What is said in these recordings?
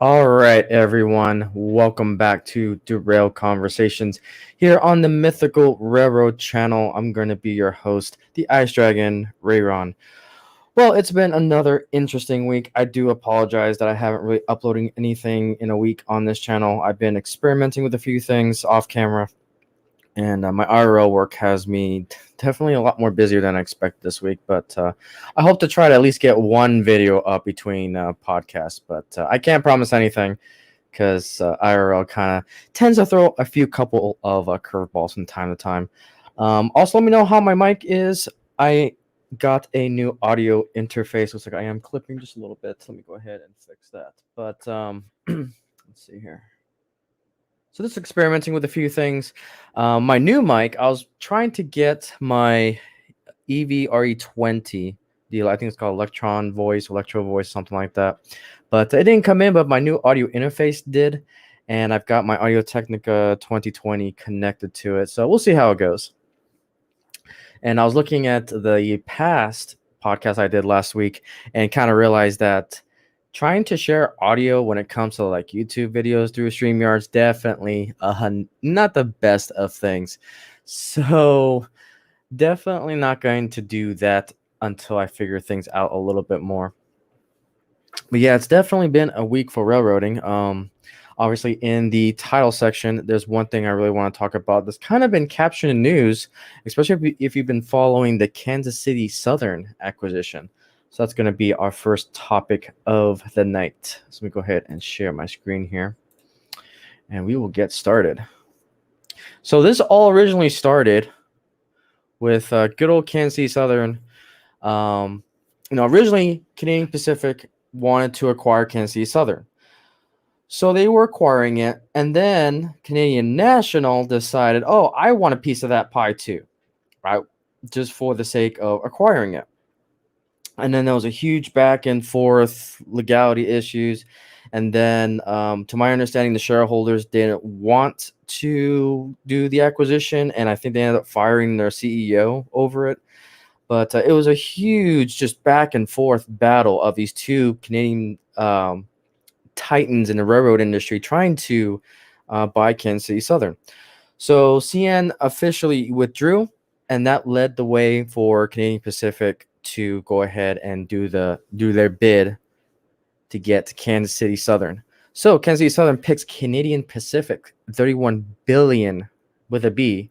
All right, everyone. Welcome back to Derailed Conversations here on the Mythical Railroad channel. I'm going to be your host, the Ice Dragon, Rayron. Well, it's been another interesting week. I do apologize that I haven't really uploading anything in a week on this channel. I've been experimenting with a few things off camera, and my IRL work has me definitely a lot more busier than I expected this week. But I hope to try to at least get one video up between podcasts. But I can't promise anything because IRL kind of tends to throw a few couple of curveballs from time to time. Also, let me know how my mic is. I got a new audio interface. Looks like I am clipping just a little bit. Let me go ahead and fix that. But let's see here. So this is experimenting with a few things. My new mic, I was trying to get my EV-RE20 deal. I think it's called Electro Voice, something like that. But it didn't come in, but my new audio interface did. And I've got my Audio Technica 2020 connected to it. So we'll see how it goes. And I was looking at the past podcast I did last week and kind of realized that trying to share audio when it comes to like YouTube videos through StreamYard's definitely not the best of things. So definitely not going to do that until I figure things out a little bit more. But yeah, it's definitely been a week for railroading. Obviously, in the title section, there's one thing I really want to talk about that's kind of been captured in news, especially if you've been following the Kansas City Southern acquisition. So that's going to be our first topic of the night. So let me go ahead and share my screen here, and we will get started. So this all originally started with good old Kansas City Southern. Originally Canadian Pacific wanted to acquire Kansas City Southern. So they were acquiring it, and then Canadian National decided, oh, I want a piece of that pie too, right? Just for the sake of acquiring it. And then there was a huge back and forth legality issues. And then, to my understanding, the shareholders didn't want to do the acquisition, and I think they ended up firing their CEO over it. But it was a huge just back and forth battle of these two Canadian titans in the railroad industry trying to buy Kansas City Southern. So CN officially withdrew, and that led the way for Canadian Pacific to go ahead and do their bid to get Kansas City Southern. So Kansas City Southern picks Canadian Pacific, 31 billion with a B,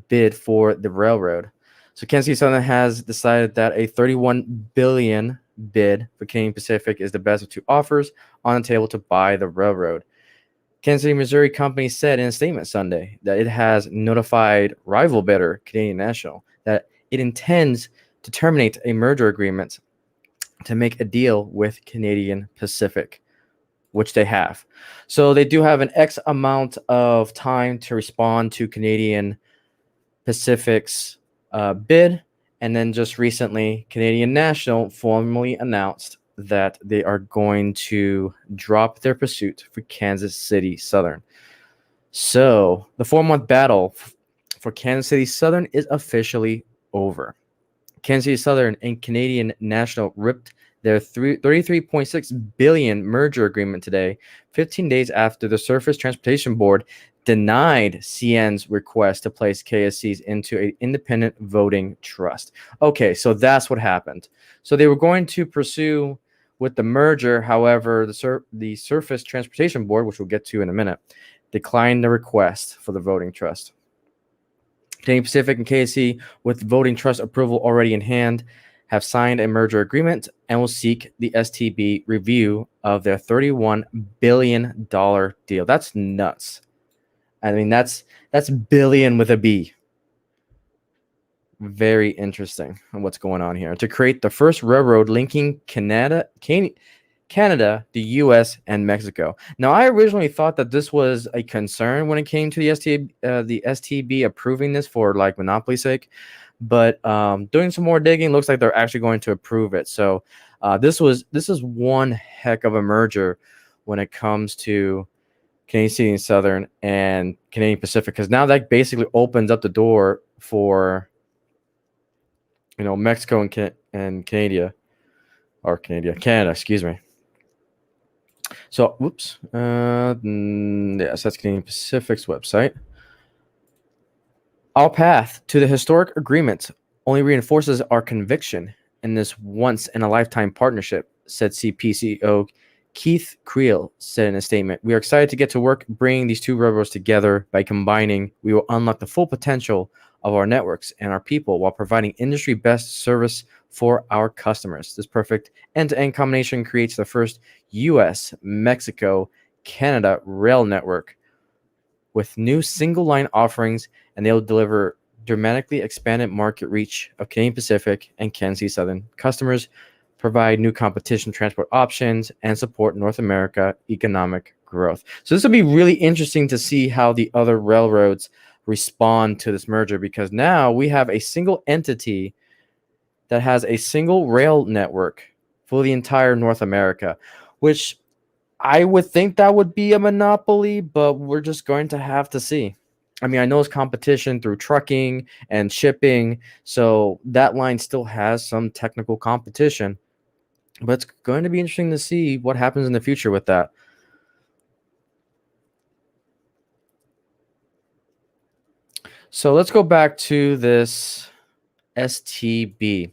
bid for the railroad. So Kansas City Southern has decided that a 31 billion bid for Canadian Pacific is the best of two offers on the table to buy the railroad. Kansas City, Missouri company said in a statement Sunday that it has notified rival bidder Canadian National that it intends to terminate a merger agreement to make a deal with Canadian Pacific, which they have. So they do have an X amount of time to respond to Canadian Pacific's bid. And then just recently, Canadian National formally announced that they are going to drop their pursuit for Kansas City Southern. So the 4-month battle for Kansas City Southern is officially over. Kansas City Southern and Canadian National ripped their $33.6 billion merger agreement today, 15 days after the Surface Transportation Board denied CN's request to place KSCs into an independent voting trust. Okay, so that's what happened. So they were going to pursue with the merger. However, the Surface Transportation Board, which we'll get to in a minute, declined the request for the voting trust. Canadian Pacific and KSC, with voting trust approval already in hand, have signed a merger agreement and will seek the STB review of their $31 billion deal. That's nuts. I mean, that's billion with a B. Very interesting on what's going on here. To create the first railroad linking Canada, the U.S., and Mexico. Now, I originally thought that this was a concern when it came to the STB approving this for like monopoly sake, but doing some more digging, looks like they're actually going to approve it. So this is one heck of a merger when it comes to Canadian Southern and Canadian Pacific, because now that basically opens up the door for Mexico and Canada, excuse me. So, whoops. Yes, that's Canadian Pacific's website. Our path to the historic agreement only reinforces our conviction in this once-in-a-lifetime partnership, said CPCO Keith Creel said in a statement. We are excited to get to work bringing these two railroads together. By combining, we will unlock the full potential of our networks and our people while providing industry-best service for our customers. This perfect end-to-end combination creates the first U.S., Mexico, Canada rail network with new single-line offerings, and they'll deliver dramatically expanded market reach of Canadian Pacific and KSC Southern customers, provide new competition transport options, and support North America economic growth. So this will be really interesting to see how the other railroads respond to this merger, because now we have a single entity that has a single rail network for the entire North America, which I would think that would be a monopoly, but we're just going to have to see. I mean, I know it's competition through trucking and shipping, so that line still has some technical competition, but it's going to be interesting to see what happens in the future with that. So let's go back to this STB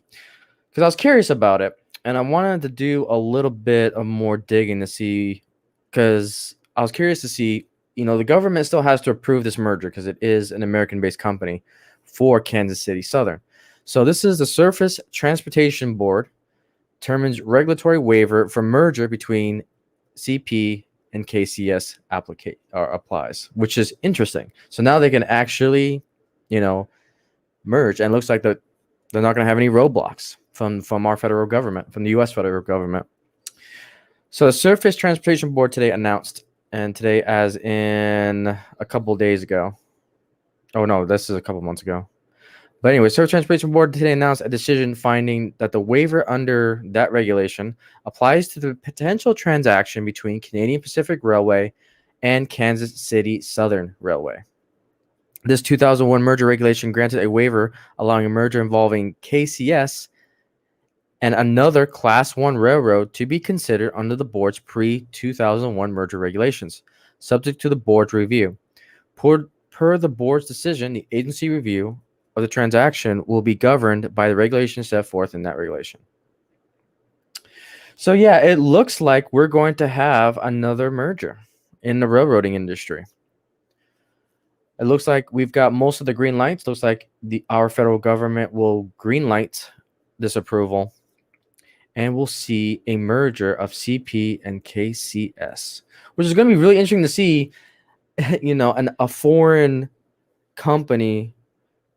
because I was curious about it and I wanted to do a little bit of more digging to see, because I was curious to see, the government still has to approve this merger because it is an American-based company for Kansas City Southern. So this is the Surface Transportation Board determines regulatory waiver for merger between CP and KCS applies, which is interesting. So now they can actually, merge, and it looks like they're not going to have any roadblocks from our federal government, from the U.S. federal government. So the Surface Transportation Board today announced, and today as in a couple days ago. Oh, no, this is a couple months ago. But anyway, Surface Transportation Board today announced a decision finding that the waiver under that regulation applies to the potential transaction between Canadian Pacific Railway and Kansas City Southern Railway. This 2001 merger regulation granted a waiver allowing a merger involving KCS and another Class 1 railroad to be considered under the board's pre-2001 merger regulations, subject to the board's review. Per the board's decision, the agency review of the transaction will be governed by the regulations set forth in that regulation. So yeah, it looks like we're going to have another merger in the railroading industry. It looks like we've got most of the green lights. Looks like our federal government will green light this approval, and we'll see a merger of CP and KCS, which is going to be really interesting to see. A foreign company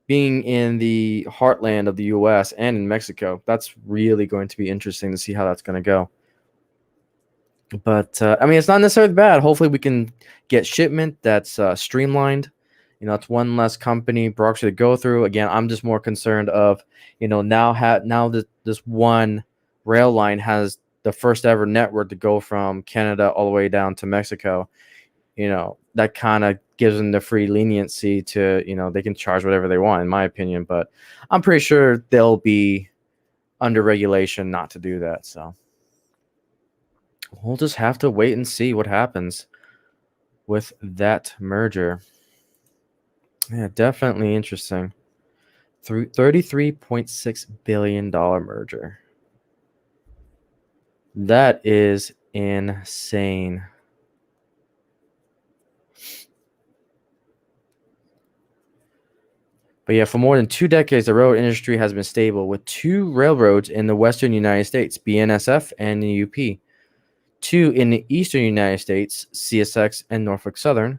being in the heartland of the U.S. and in Mexico. That's really going to be interesting to see how that's going to go. But it's not necessarily bad. Hopefully, we can get shipment that's streamlined. It's one less company bureaucracy to go through. Again, I'm just more concerned of, now that this one rail line has the first ever network to go from Canada all the way down to Mexico. That kind of gives them the free leniency to, they can charge whatever they want, in my opinion. But I'm pretty sure they'll be under regulation not to do that. So we'll just have to wait and see what happens with that merger. Yeah, definitely interesting. $33.6 billion merger. That is insane. But yeah, for more than 2 decades, the railroad industry has been stable, with 2 railroads in the western United States, BNSF and the UP, 2 in the eastern United States, CSX and Norfolk Southern,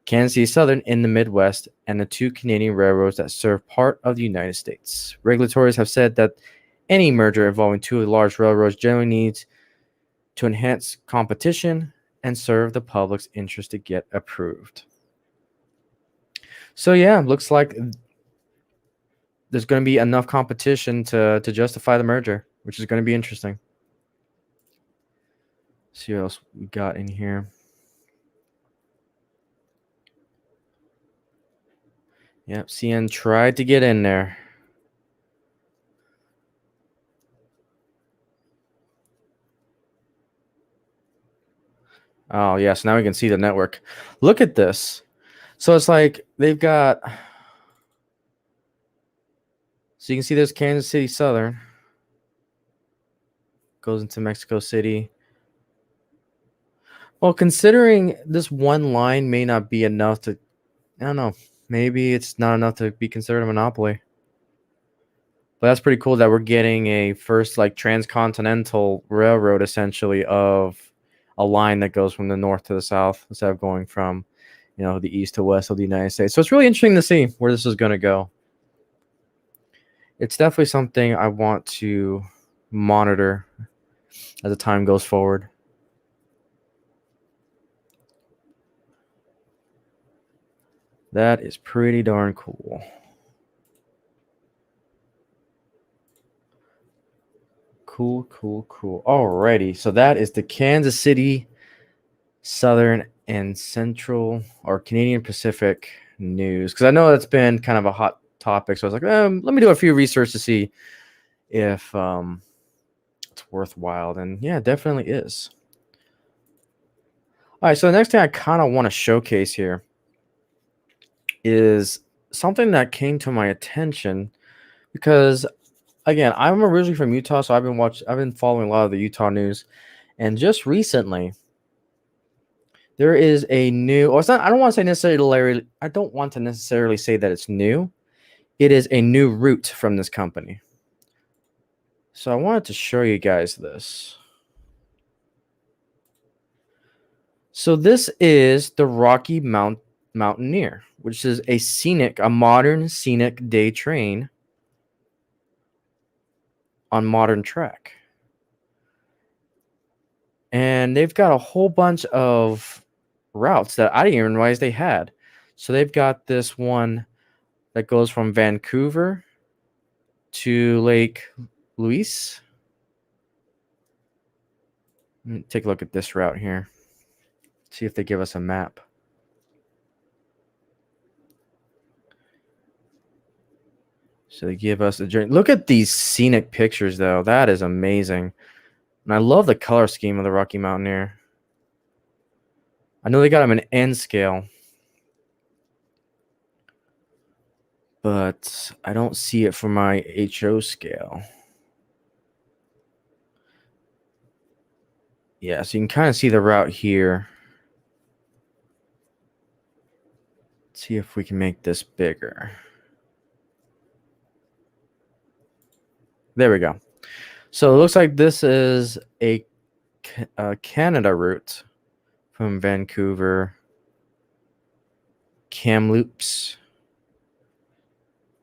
Kansas City Southern in the Midwest, and the 2 Canadian railroads that serve part of the United States. Regulators have said that any merger involving 2 large railroads generally needs to enhance competition and serve the public's interest to get approved. So yeah, looks like there's going to be enough competition to justify the merger, which is going to be interesting. Let's see what else we got in here. Yep, CN tried to get in there. Oh, yeah. So now we can see the network. Look at this. So it's like they've got. So you can see there's Kansas City Southern. Goes into Mexico City. Well, considering this one line may not be enough to. I don't know. Maybe it's not enough to be considered a monopoly. But that's pretty cool that we're getting a first like transcontinental railroad essentially of a line that goes from the north to the south instead of going from, the east to west of the United States. So it's really interesting to see where this is going to go. It's definitely something I want to monitor as the time goes forward. That is pretty darn cool. Cool. Alrighty. So that is the Kansas City Southern and Central or Canadian Pacific news. Because I know that's been kind of a hot topic. So I was like, let me do a few research to see if it's worthwhile. And yeah, it definitely is. All right. So the next thing I kind of want to showcase here is something that came to my attention because again, I'm originally from Utah, so I've been following a lot of the Utah news, and just recently there is a new. Or it's not. I don't want to necessarily say that it's new. It is a new route from this company. So I wanted to show you guys this. So this is the Mountaineer, which is a modern scenic day train on modern track. And they've got a whole bunch of routes that I didn't even realize they had. So they've got this one that goes from Vancouver to Lake Louise. Let me take a look at this route here. See if they give us a map. So they give us a journey. Look at these scenic pictures, though. That is amazing. And I love the color scheme of the Rocky Mountaineer. I know they got them in N scale, but I don't see it for my HO scale. Yeah, so you can kind of see the route here. Let's see if we can make this bigger. There we go. So it looks like this is a Canada route from Vancouver, Kamloops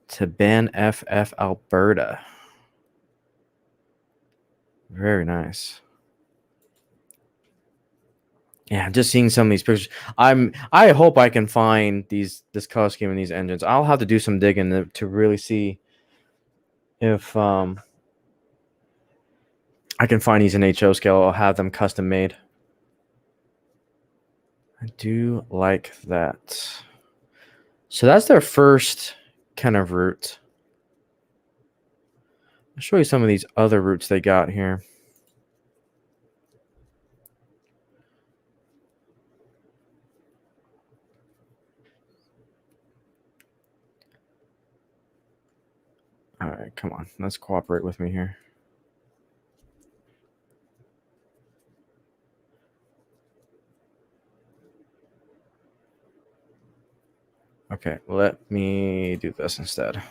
to BNFF, Alberta. Very nice. Yeah, just seeing some of these pictures. I hope I can find this color scheme in these engines. I'll have to do some digging to really see if I can find these in HO scale. I'll have them custom made. I do like that. So that's their first kind of route. I'll show you some of these other routes they got here. All right, come on. Let's cooperate with me here. Okay, let me do this instead.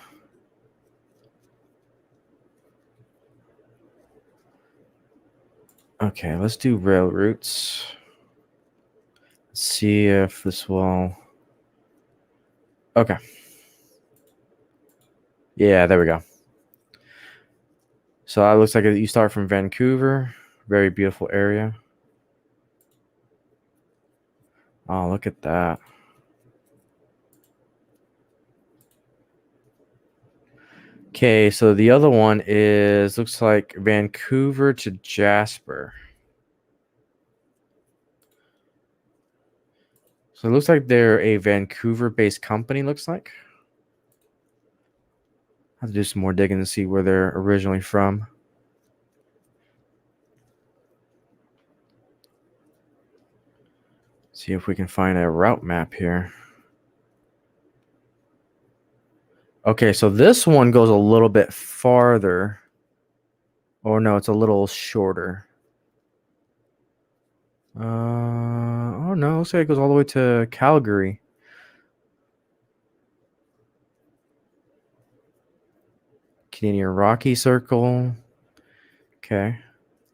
Okay, let's do rail routes. Let's see if this will... Okay. Yeah, there we go. So it looks like you start from Vancouver. Very beautiful area. Oh, look at that. Okay, so the other one looks like Vancouver to Jasper. So it looks like they're a Vancouver-based company, looks like. I have to do some more digging to see where they're originally from. See if we can find a route map here. Okay, so this one goes a little bit farther. Or no, it's a little shorter. Oh no, looks like it goes all the way to Calgary. Canadian Rocky Circle. Okay.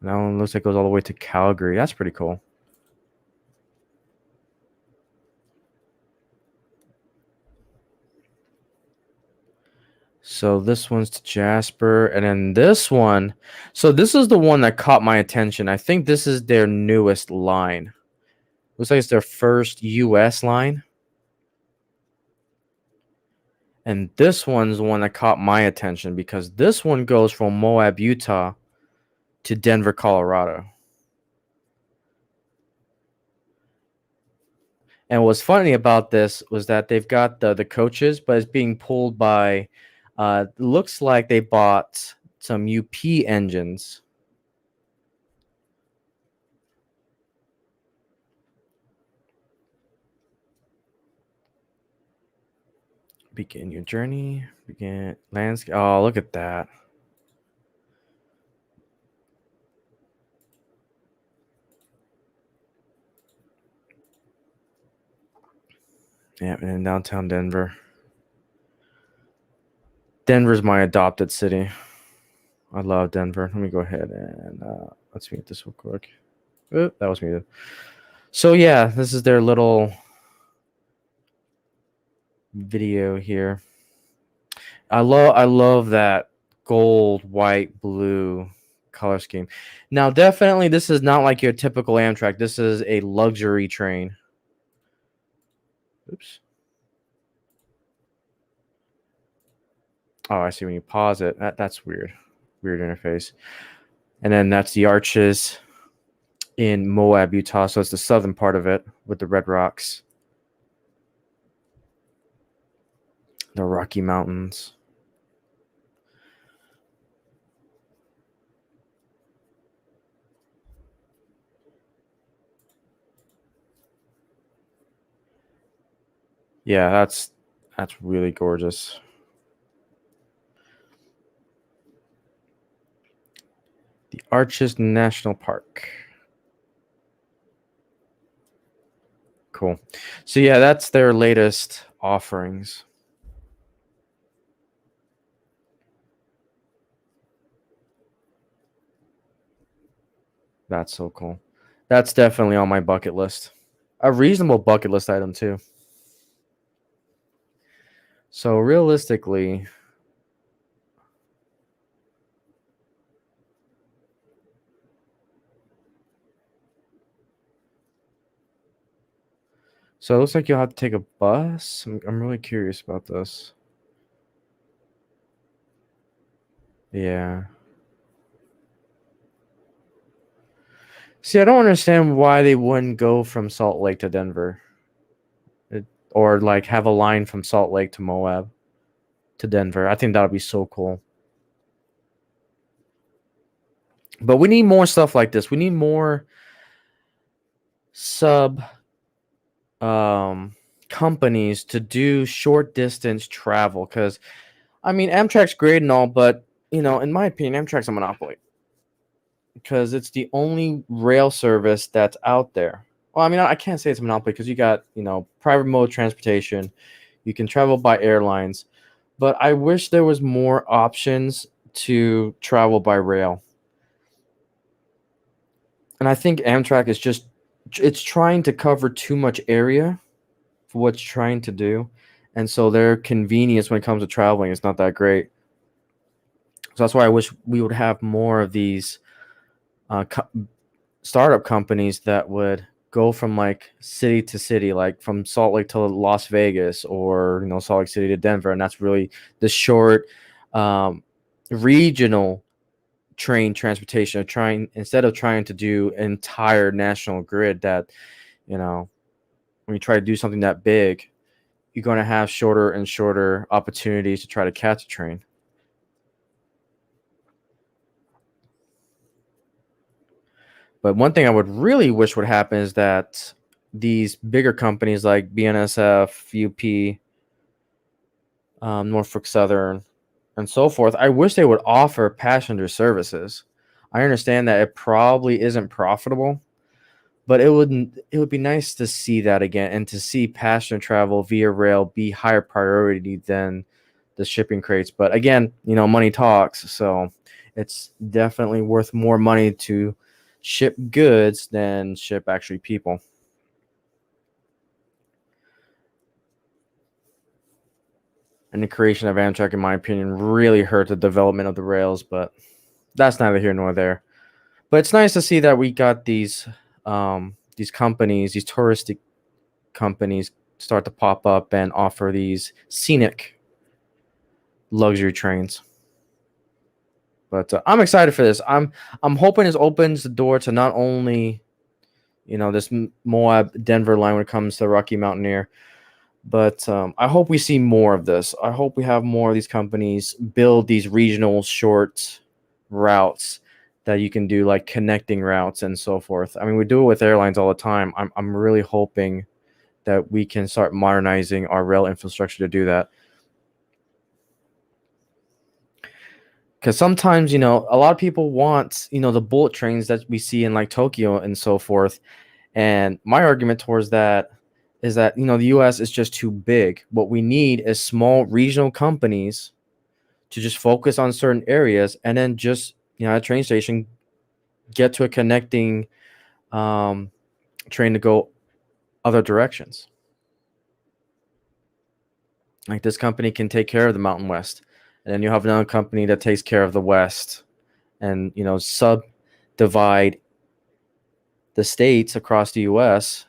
That one looks like it goes all the way to Calgary. That's pretty cool. So this one's to Jasper. And then this one. So this is the one that caught my attention. I think this is their newest line. Looks like it's their first US line. And this one's the one that caught my attention because this one goes from Moab, Utah to Denver, Colorado. And what's funny about this was that they've got the coaches, but it's being pulled by, looks like they bought some UP engines. Begin your journey. Begin landscape. Oh, look at that. Yeah, and in downtown Denver. Denver's my adopted city. I love Denver. Let me go ahead and let's mute this real quick. That was muted. So yeah, this is their little video here. I love that gold, white, blue color scheme. Now, definitely, this is not like your typical Amtrak. This is a luxury train. Oops. Oh, I see. When you pause it, that's weird. Weird interface. And then that's the arches in Moab, Utah. So it's the southern part of it with the red rocks. The Rocky Mountains. Yeah, that's really gorgeous. The Arches National Park. Cool. So yeah, that's their latest offerings. That's so cool. That's definitely on my bucket list. A reasonable bucket list item too. So realistically, so it looks like you'll have to take a bus. I'm really curious about this. Yeah. See, I don't understand why they wouldn't go from Salt Lake to Denver. Or like have a line from Salt Lake to Moab to Denver. I think that would be so cool. But we need more stuff like this. We need more sub companies to do short distance travel, because I mean Amtrak's great and all, but you know, in my opinion, Amtrak's a monopoly because it's the only rail service that's out there. Well, I mean, I can't say it's a monopoly because you got, you know, private mode transportation, you can travel by airlines, but I wish there was more options to travel by rail. And I think Amtrak is just, it's trying to cover too much area for what it's trying to do. And so their convenience when it comes to traveling is not that great. So that's why I wish we would have more of these startup companies that would go from like city to city, like from Salt Lake to Las Vegas, or, you know, Salt Lake City to Denver. And that's really the short regional train transportation, instead of trying to do entire national grid that, you know, when you try to do something that big, you're going to have shorter and shorter opportunities to try to catch a train. But one thing I would really wish would happen is that these bigger companies like BNSF, UP, Norfolk Southern, and so forth, I wish they would offer passenger services. I understand that it probably isn't profitable, but it would be nice to see that again and to see passenger travel via rail be higher priority than the shipping crates. But again, money talks, so it's definitely worth more money to ship goods than ship actually people. And the creation of Amtrak, in my opinion, really hurt the development of the rails, but that's neither here nor there. But it's nice to see that we got these companies, these touristic companies, start to pop up and offer these scenic luxury trains. But I'm excited for this. I'm hoping this opens the door to not only this Moab Denver line when it comes to Rocky Mountaineer, but I hope we see more of this. I hope we have more of these companies build these regional short routes that you can do, like connecting routes and so forth. I mean, we do it with airlines all the time. I'm really hoping that we can start modernizing our rail infrastructure to do that. Because sometimes, a lot of people want, the bullet trains that we see in like Tokyo and so forth. And my argument towards that is that, the US is just too big. What we need is small regional companies to just focus on certain areas and then just, at a train station, get to a connecting train to go other directions. Like this company can take care of the Mountain West, and then you have another company that takes care of the West, and subdivide the states across the US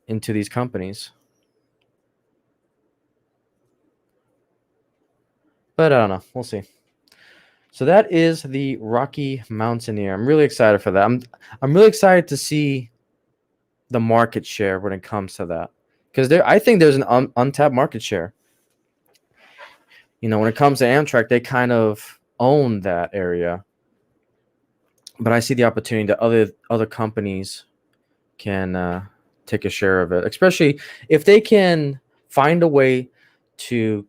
into these companies. But I don't know. We'll see. So that is the Rocky Mountaineer. I'm really excited for that. I'm really excited to see the market share when it comes to that, because I think there's an untapped market share. When it comes to Amtrak, they kind of own that area, but I see the opportunity that other companies can take a share of it, especially if they can find a way to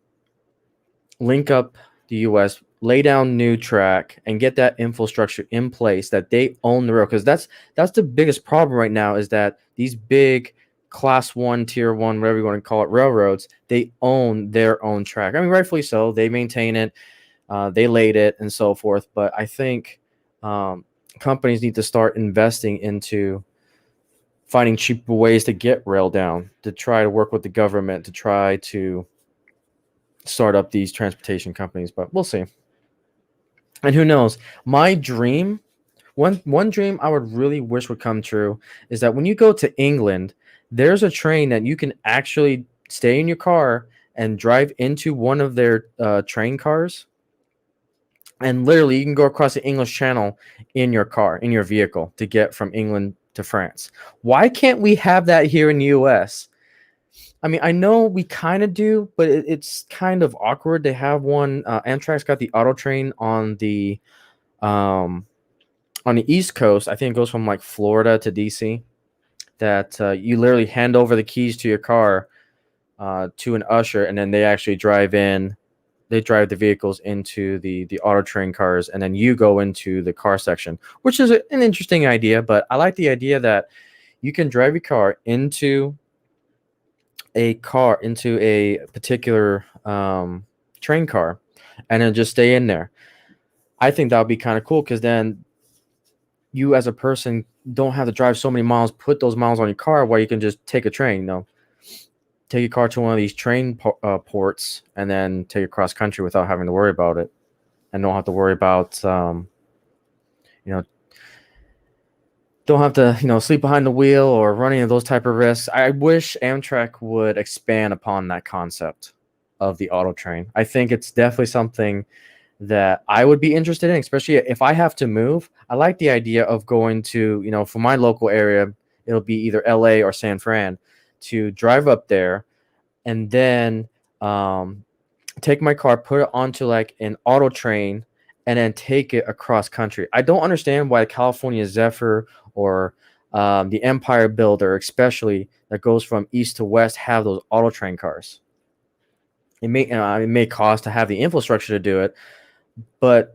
link up the US, lay down new track, and get that infrastructure in place that they own the rail. Because that's the biggest problem right now, is that these big class 1, tier 1, whatever you want to call it, railroads, they own their own track. I mean, rightfully so. They maintain it, they laid it, and so forth. But I think companies need to start investing into finding cheaper ways to get rail down, to try to work with the government, to try to start up these transportation companies. But we'll see. And who knows? My dream, one dream I would really wish would come true, is that when you go to England, there's a train that you can actually stay in your car and drive into one of their train cars, and literally you can go across the English Channel in your car, in your vehicle, to get from England to France. Why can't we have that here in the US? I mean, I know we kind of do, but it's kind of awkward. They have one. Amtrak's got the auto train on the East Coast. I think it goes from like Florida to DC. That you literally hand over the keys to your car to an usher, and then they actually drive in. They drive the vehicles into the auto train cars, and then you go into the car section, which is an interesting idea. But I like the idea that you can drive your car into a particular train car, and then just stay in there. I think that would be kind of cool, because then you as a person don't have to drive so many miles, put those miles on your car, while you can just take a train. Take your car to one of these train ports, and then take it cross country without having to worry about it, and don't have to worry about don't have to sleep behind the wheel or run any of those type of risks. I wish Amtrak would expand upon that concept of the auto train. I think it's definitely something that I would be interested in, especially if I have to move. I like the idea of going to, for my local area, it'll be either LA or San Fran, to drive up there and then take my car, put it onto like an auto train, and then take it across country. I don't understand why California Zephyr or The Empire Builder, especially that goes from east to west, have those auto train cars. It may cost to have the infrastructure to do it, but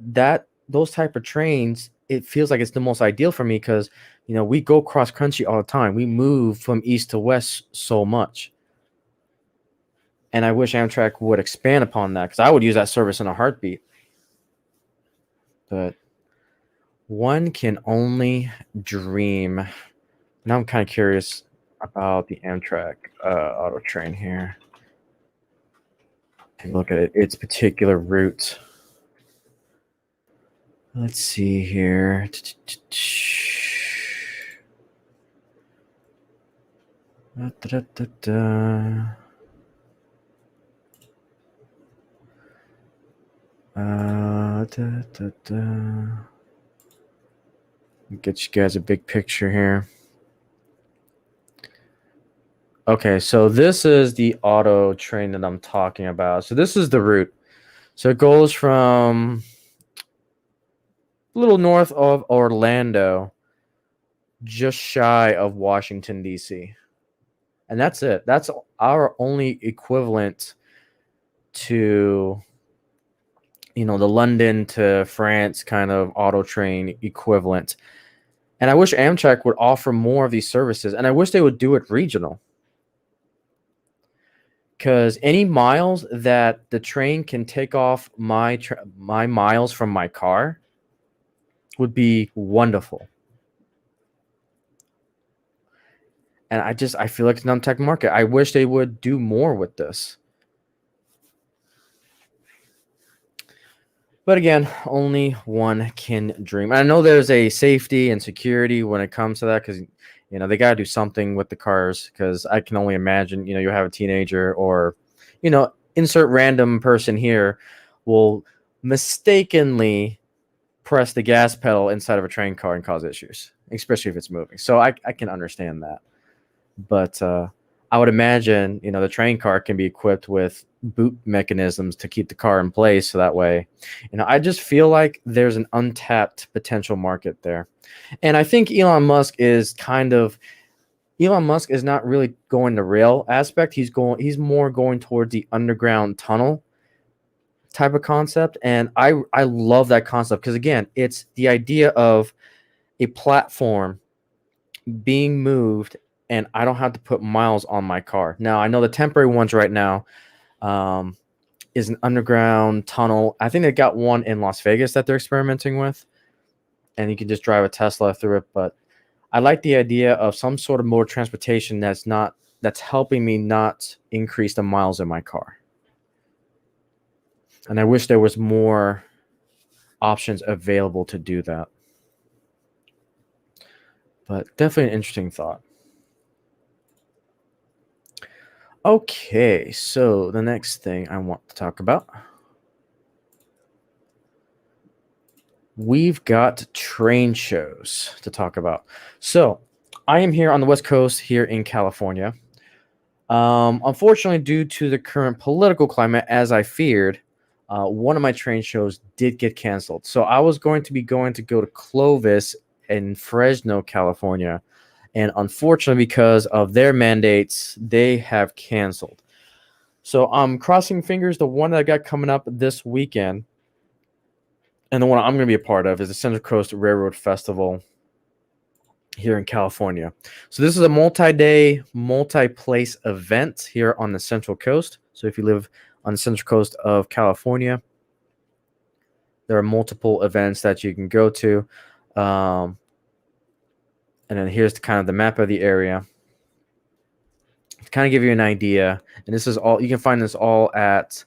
those type of trains, it feels like it's the most ideal for me because we go cross country all the time. We move from east to west so much, and I wish Amtrak would expand upon that because I would use that service in a heartbeat. But one can only dream. Now I'm kind of curious about the Amtrak auto train here. Take a look at its particular route. Let's see here. Get you guys a big picture here. Okay, so this is the auto train that I'm talking about. So this is the route. So it goes from a little north of Orlando, just shy of Washington, D.C. And that's it. That's our only equivalent to, the London to France kind of auto train equivalent. And I wish Amtrak would offer more of these services. And I wish they would do it regional. Because any miles that the train can take off my miles from my car would be wonderful. And I feel like it's an untapped market. I wish they would do more with this. But again, only one can dream. I know there's a safety and security when it comes to that because, they got to do something with the cars because I can only imagine, you have a teenager or, insert random person here will mistakenly press the gas pedal inside of a train car and cause issues, especially if it's moving. So I can understand that. But I would imagine, the train car can be equipped with boot mechanisms to keep the car in place. So that way, I just feel like there's an untapped potential market there. And I think Elon Musk is not really going the rail aspect. He's more going towards the underground tunnel type of concept. And I love that concept because, again, it's the idea of a platform being moved and I don't have to put miles on my car. Now, I know the temporary ones right now is an underground tunnel. I think they got one in Las Vegas that they're experimenting with, and you can just drive a Tesla through it. But I like the idea of some sort of mode of transportation that's helping me not increase the miles in my car. And I wish there was more options available to do that. But definitely an interesting thought. Okay, so the next thing I want to talk about. We've got train shows to talk about. So I am here on the West Coast here in California. Unfortunately, due to the current political climate, as I feared, one of my train shows did get canceled. So I was going to go to Clovis in Fresno, California. And unfortunately, because of their mandates, they have canceled. So I'm crossing fingers. The one that I got coming up this weekend, and the one I'm going to be a part of, is the Central Coast Railroad Festival here in California. So this is a multi-day, multi-place event here on the Central Coast. So if you live on the Central Coast of California, there are multiple events that you can go to. And then here's kind of the map of the area to kind of give you an idea. And this is all, you can find this all at,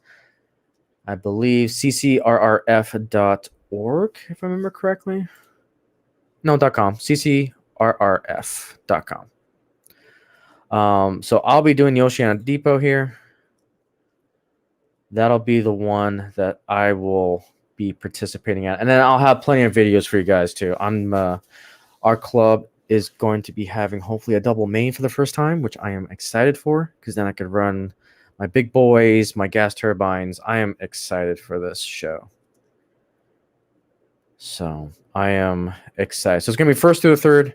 I believe, ccrrf.org, if I remember correctly. No, .com, ccrrf.com. So I'll be doing the Oceana Depot here. That'll be the one that I will be participating at. And then I'll have plenty of videos for you guys too. Our club is going to be having hopefully a double main for the first time, which I am excited for because then I could run my big boys, my gas turbines. I am excited for this show. So I am excited. So it's going to be 1st through the 3rd,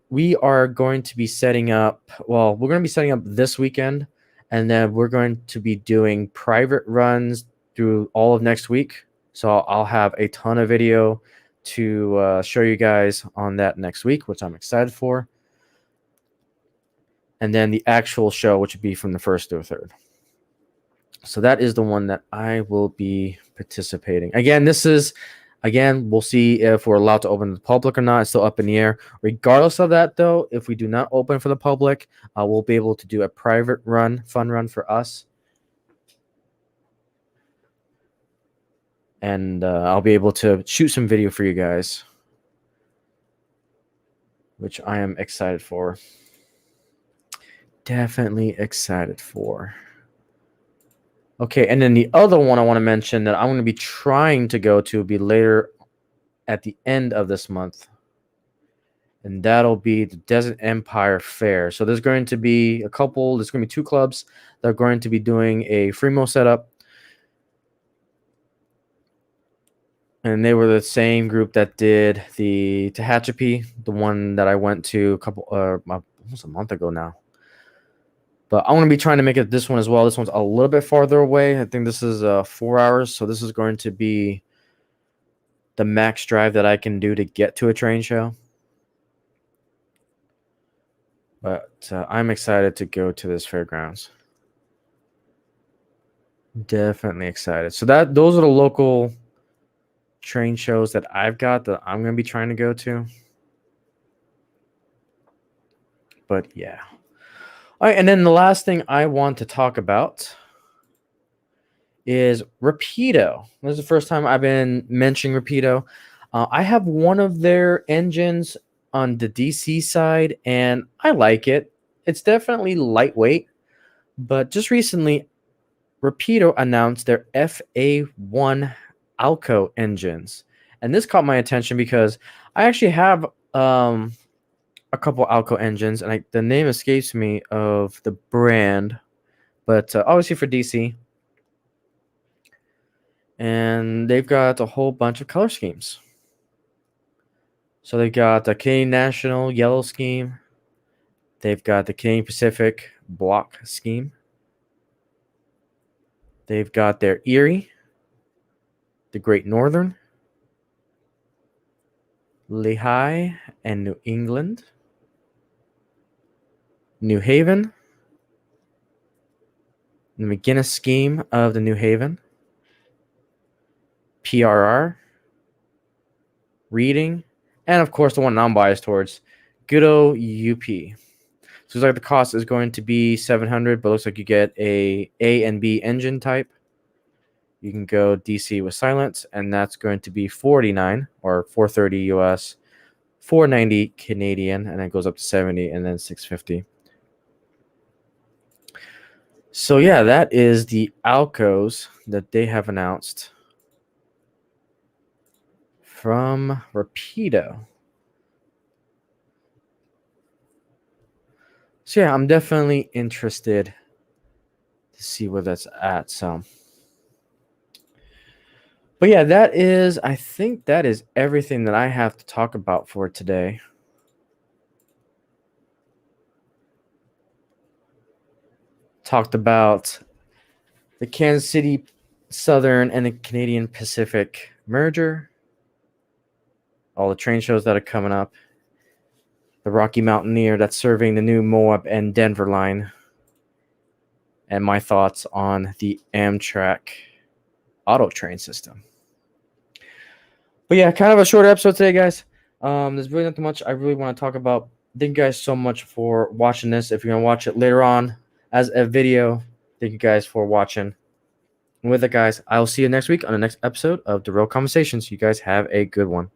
we are going to be setting up. Well, we're going to be setting up this weekend, and then we're going to be doing private runs through all of next week. So I'll have a ton of video to show you guys on that next week, which I'm excited for. And then the actual show, which would be from the 1st to the 3rd. So that is the one that I will be participating. Again, we'll see if we're allowed to open to the public or not. It's still up in the air. Regardless of that, though, if we do not open for the public, we'll be able to do a private run, fun run for us. And I'll be able to shoot some video for you guys, which I am excited for. Definitely excited for. Okay, and then the other one I want to mention that I'm going to be trying to go to will be later at the end of this month. And that'll be the Desert Empire Fair. So there's going to be there's going to be 2 clubs that are going to be doing a Freemo setup. And they were the same group that did the Tehachapi, the one that I went to almost a month ago now. But I'm going to be trying to make it this one as well. This one's a little bit farther away. I think this is 4 hours. So this is going to be the max drive that I can do to get to a train show. But I'm excited to go to this fairgrounds. Definitely excited. So those are the local train shows that I've got that I'm going to be trying to go to. But yeah. All right, and then the last thing I want to talk about is Rapido. This is the first time I've been mentioning Rapido. I have one of their engines on the DC side, and I like it. It's definitely lightweight, but just recently, Rapido announced their FA1 Alco engines, and this caught my attention because I actually have a couple Alco engines, and the name escapes me of the brand, but obviously for DC, and they've got a whole bunch of color schemes. So they've got the Canadian National yellow scheme, they've got the Canadian Pacific block scheme, they've got their Erie, the Great Northern, Lehigh and New England, New Haven, the McGinnis scheme of the New Haven, PRR, Reading, and of course the one I'm biased towards, good old UP. So it's like the cost is going to be $700, but it looks like you get a and B engine type. You can go DC with silence, and that's going to be $49 or $430 US, $490 Canadian, and then it goes up to $70 and then $650. So yeah, that is the Alcos that they have announced from Rapido. So yeah, I'm definitely interested to see where that's at. So, but yeah, I think that is everything that I have to talk about for today. Talked about the Kansas City Southern and the Canadian Pacific merger, all the train shows that are coming up, the Rocky Mountaineer that's serving the new Moab and Denver line, and my thoughts on the Amtrak auto train system. But yeah, kind of a short episode today, guys. There's really not much I really want to talk about. Thank you guys so much for watching this. If you're going to watch it later on as a video, thank you guys for watching. And with it, guys, I'll see you next week on the next episode of Derailed Conversations. You guys have a good one.